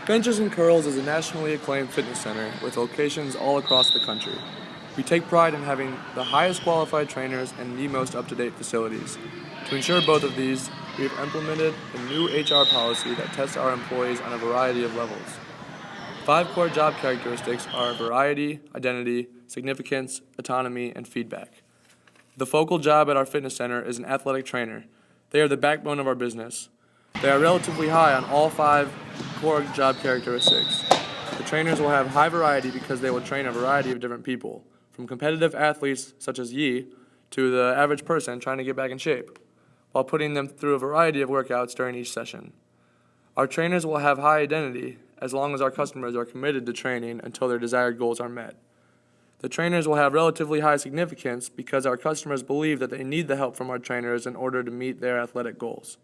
Benches-n-CurlZ is a nationally acclaimed fitness center with locations all across the country. We take pride in having the highest qualified trainers and the most up-to-date facilities. To ensure both of these, we have implemented a new HR policy that tests our employees on a variety of levels. 5 core job characteristics are variety, identity, significance, autonomy, and feedback. The focal job at our fitness center is an athletic trainer. They are the backbone of our business. They are relatively high on all 5 core job characteristics. The trainers will have high variety because they will train a variety of different people, from competitive athletes such as Yi to the average person trying to get back in shape, while putting them through a variety of workouts during each session. Our trainers will have high identity as long as our customers are committed to training until their desired goals are met. The trainers will have relatively high significance because our customers believe that they need the help from our trainers in order to meet their athletic goals.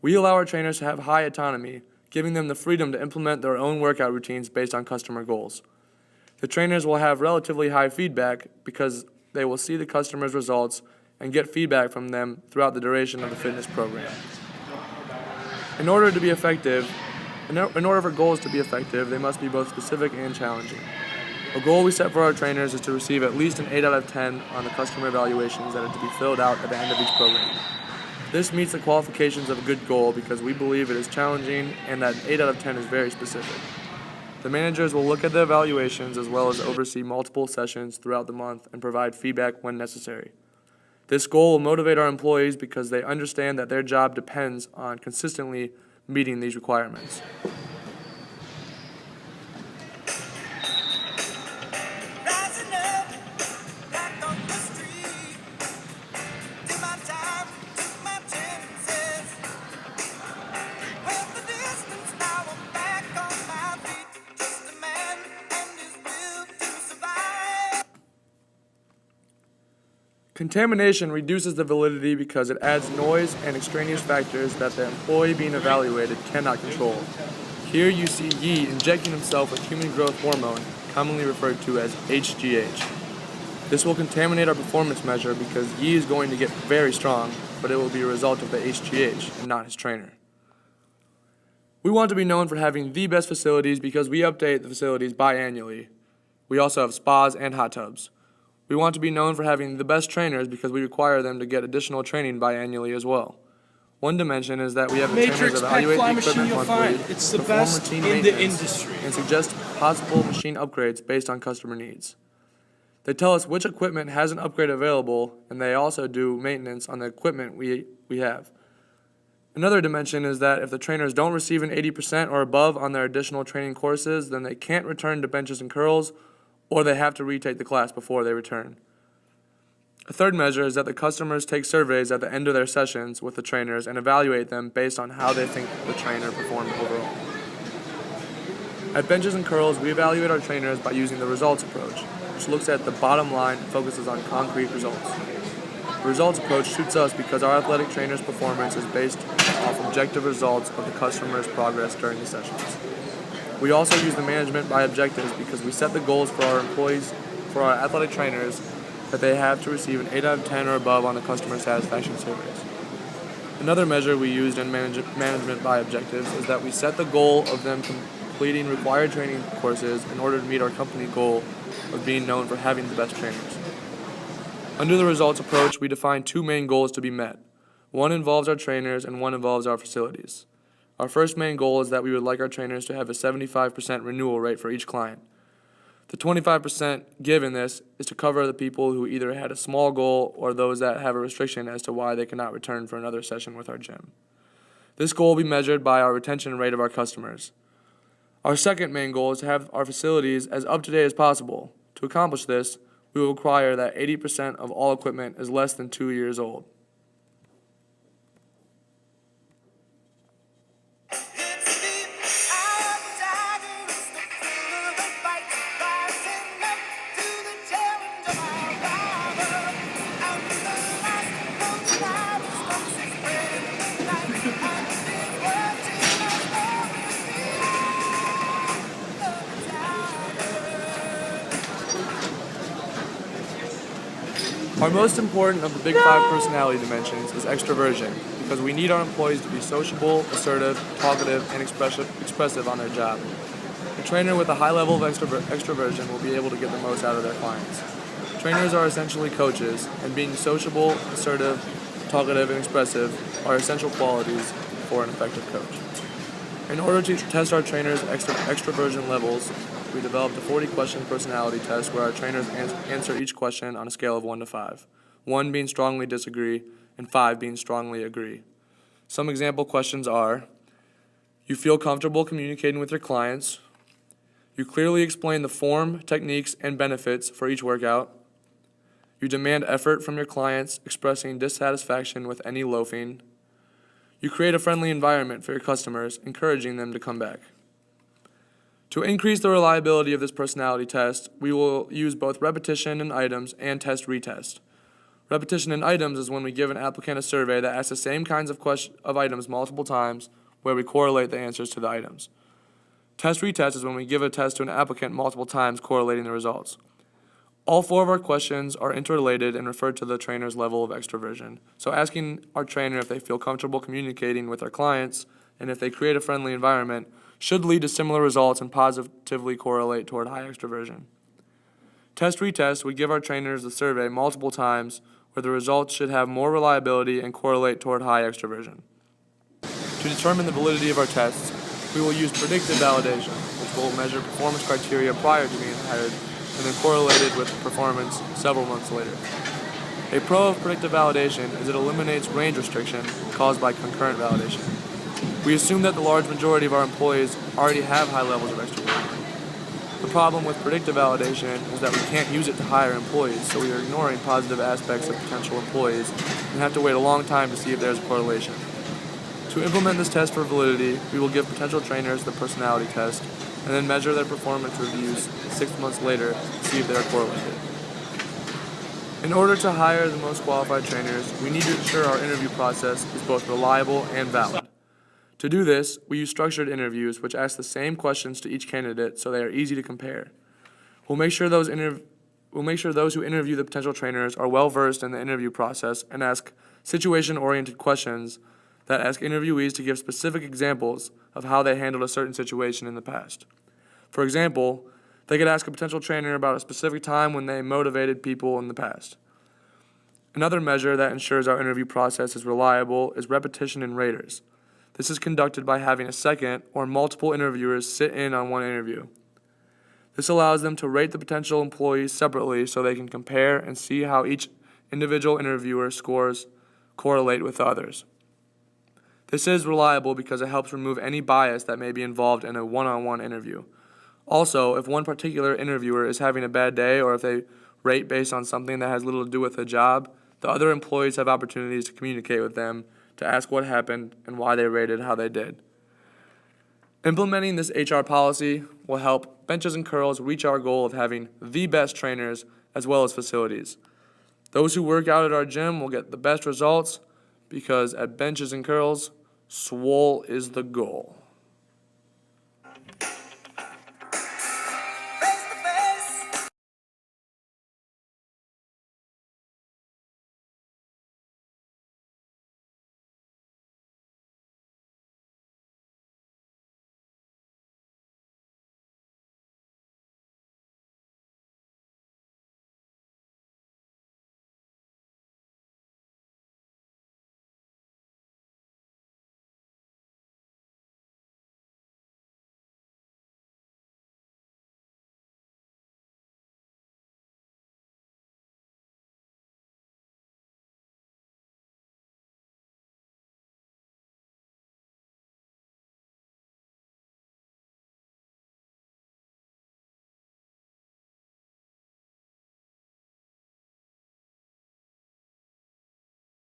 We allow our trainers to have high autonomy, giving them the freedom to implement their own workout routines based on customer goals. The trainers will have relatively high feedback because they will see the customer's results and get feedback from them throughout the duration of the fitness program. In order for goals to be effective, they must be both specific and challenging. A goal we set for our trainers is to receive at least an 8 out of 10 on the customer evaluations that are to be filled out at the end of each program. This meets the qualifications of a good goal because we believe it is challenging and that an 8 out of 10 is very specific. The managers will look at the evaluations as well as oversee multiple sessions throughout the month and provide feedback when necessary. This goal will motivate our employees because they understand that their job depends on consistently meeting these requirements. Contamination reduces the validity because it adds noise and extraneous factors that the employee being evaluated cannot control. Here you see Yi injecting himself with human growth hormone, commonly referred to as HGH. This will contaminate our performance measure because Yi is going to get very strong, but it will be a result of the HGH and not his trainer. We want to be known for having the best facilities because we update the facilities biannually. We also have spas and hot tubs. We want to be known for having the best trainers because we require them to get additional training biannually as well. One dimension is that we have the trainers evaluate the equipment monthly, it's the perform best routine in the maintenance, industry. and suggest possible machine upgrades based on customer needs. They tell us which equipment has an upgrade available, and they also do maintenance on the equipment we have. Another dimension is that if the trainers don't receive an 80% or above on their additional training courses, then they can't return to Benches-n-CurlZ, or they have to retake the class before they return. A third measure is that the customers take surveys at the end of their sessions with the trainers and evaluate them based on how they think the trainer performed overall. At Benches-n-CurlZ, we evaluate our trainers by using the results approach, which looks at the bottom line and focuses on concrete results. The results approach suits us because our athletic trainers' performance is based off objective results of the customer's progress during the sessions. We also use the management by objectives because we set the goals for our employees, for our athletic trainers, that they have to receive an 8 out of 10 or above on the customer satisfaction surveys. Another measure we used in management by objectives is that we set the goal of them completing required training courses in order to meet our company goal of being known for having the best trainers. Under the results approach, we define 2 main goals to be met. One involves our trainers and one involves our facilities. Our first main goal is that we would like our trainers to have a 75% renewal rate for each client. The 25% given this is to cover the people who either had a small goal or those that have a restriction as to why they cannot return for another session with our gym. This goal will be measured by our retention rate of our customers. Our second main goal is to have our facilities as up-to-date as possible. To accomplish this, we will require that 80% of all equipment is less than 2 years old. Our most important of the big 5 personality dimensions is extroversion, because we need our employees to be sociable, assertive, talkative, and expressive on their job. A trainer with a high level of extroversion will be able to get the most out of their clients. Trainers are essentially coaches, and being sociable, assertive, talkative, and expressive are essential qualities for an effective coach. In order to test our trainers' extroversion levels, we developed a 40-question personality test where our trainers answer each question on a scale of 1 to 5, 1 being strongly disagree, and 5 being strongly agree. Some example questions are: you feel comfortable communicating with your clients, you clearly explain the form, techniques, and benefits for each workout, you demand effort from your clients, expressing dissatisfaction with any loafing, you create a friendly environment for your customers, encouraging them to come back. To increase the reliability of this personality test, we will use both repetition in items and test-retest. Repetition in items is when we give an applicant a survey that asks the same kinds of items multiple times, where we correlate the answers to the items. Test-retest is when we give a test to an applicant multiple times, correlating the results. All 4 of our questions are interrelated and refer to the trainer's level of extroversion. So asking our trainer if they feel comfortable communicating with our clients and if they create a friendly environment should lead to similar results and positively correlate toward high extroversion. Test-retest, we give our trainers the survey multiple times where the results should have more reliability and correlate toward high extroversion. To determine the validity of our tests, we will use predictive validation, which will measure performance criteria prior to being hired and then correlated with performance several months later. A pro of predictive validation is it eliminates range restriction caused by concurrent validation. We assume that the large majority of our employees already have high levels of extroversion. The problem with predictive validation is that we can't use it to hire employees, so we are ignoring positive aspects of potential employees and have to wait a long time to see if there's a correlation. To implement this test for validity, we will give potential trainers the personality test and then measure their performance reviews 6 months later to see if they are correlated. In order to hire the most qualified trainers, we need to ensure our interview process is both reliable and valid. To do this, we use structured interviews which ask the same questions to each candidate so they are easy to compare. We'll make sure those who interview the potential trainers are well versed in the interview process and ask situation-oriented questions that ask interviewees to give specific examples of how they handled a certain situation in the past. For example, they could ask a potential trainer about a specific time when they motivated people in the past. Another measure that ensures our interview process is reliable is repetition in raters. This is conducted by having a second or multiple interviewers sit in on one interview. This allows them to rate the potential employees separately so they can compare and see how each individual interviewer scores correlate with the others. This is reliable because it helps remove any bias that may be involved in a one-on-one interview. Also, if one particular interviewer is having a bad day or if they rate based on something that has little to do with the job, the other employees have opportunities to communicate with them to ask what happened and why they rated how they did. Implementing this HR policy will help Benches-n-CurlZ reach our goal of having the best trainers as well as facilities. Those who work out at our gym will get the best results because at Benches-n-CurlZ, swole is the goal.